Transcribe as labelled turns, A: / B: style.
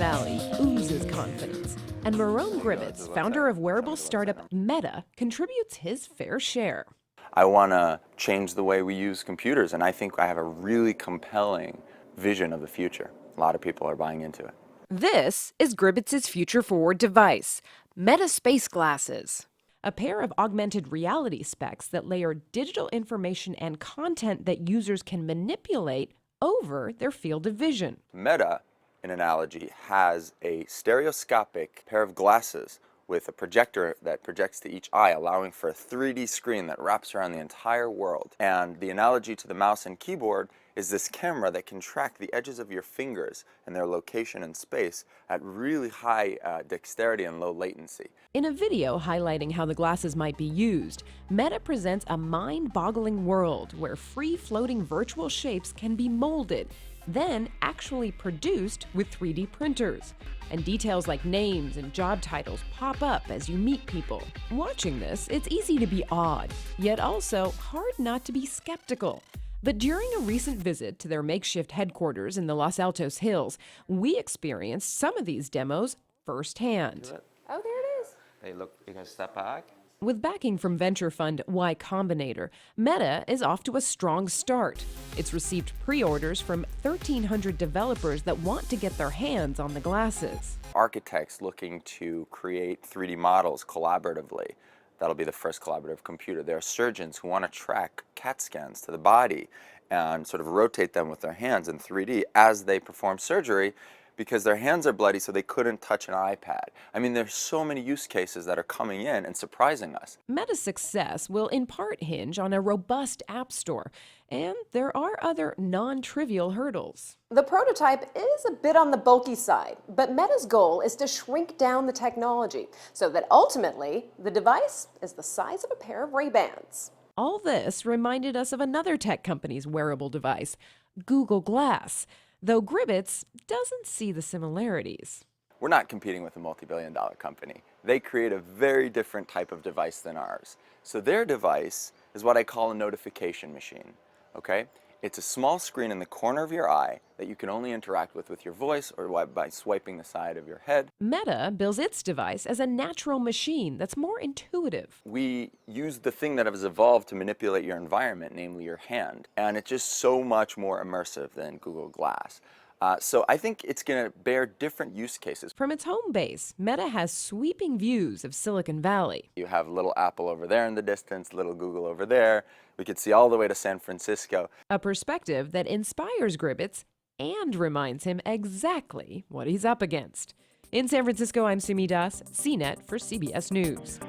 A: Valley oozes confidence, and Marone Gribbets, founder of wearable startup Meta, contributes his fair share.
B: I want to change the way we use computers, and I think I have a really compelling vision of the future. A lot of people are buying into it.
A: This is Gribbets' future-forward device, Meta Spaceglasses, a pair of augmented reality specs that layer digital information and content that users can manipulate over their field of vision.
B: Meta, in analogy, has a stereoscopic pair of glasses with a projector that projects to each eye, allowing for a 3D screen that wraps around the entire world. And the analogy to the mouse and keyboard is this camera that can track the edges of your fingers and their location in space at really high dexterity and low latency.
A: In a video highlighting how the glasses might be used, Meta presents a mind-boggling world where free-floating virtual shapes can be molded, then actually produced with 3D printers. And details like names and job titles pop up as you meet people. Watching this, it's easy to be awed, yet also hard not to be skeptical. But during a recent visit to their makeshift headquarters in the Los Altos Hills, we experienced some of these demos firsthand.
C: Oh, there it is.
D: Hey, look, you can step back.
A: With backing from venture fund Y Combinator, Meta is off to a strong start. It's received pre-orders from 1,300 developers that want to get their hands on the glasses.
B: Architects looking to create 3D models collaboratively. That'll be the first collaborative computer. There are surgeons who want to track CAT scans to the body and sort of rotate them with their hands in 3D as they perform surgery, because their hands are bloody so they couldn't touch an iPad. I mean, there's so many use cases that are coming in and surprising us.
A: Meta's success will in part hinge on a robust app store, and there are other non-trivial hurdles.
C: The prototype is a bit on the bulky side, but Meta's goal is to shrink down the technology so that ultimately the device is the size of a pair of Ray-Bans.
A: All this reminded us of another tech company's wearable device, Google Glass, though Gribbets doesn't see the similarities.
B: We're not competing with a multi-billion-dollar company. They create a very different type of device than ours. So their device is what I call a notification machine, okay? It's a small screen in the corner of your eye that you can only interact with your voice or by swiping the side of your head.
A: Meta bills its device as a natural machine that's more intuitive.
B: We use the thing that has evolved to manipulate your environment, namely your hand, and it's just so much more immersive than Google Glass. So I think it's going to bear different use cases.
A: From its home base, Meta has sweeping views of Silicon Valley.
B: You have little Apple over there in the distance, little Google over there. We could see all the way to San Francisco.
A: A perspective that inspires Gribbets and reminds him exactly what he's up against. In San Francisco, I'm Sumi Das, CNET for CBS News.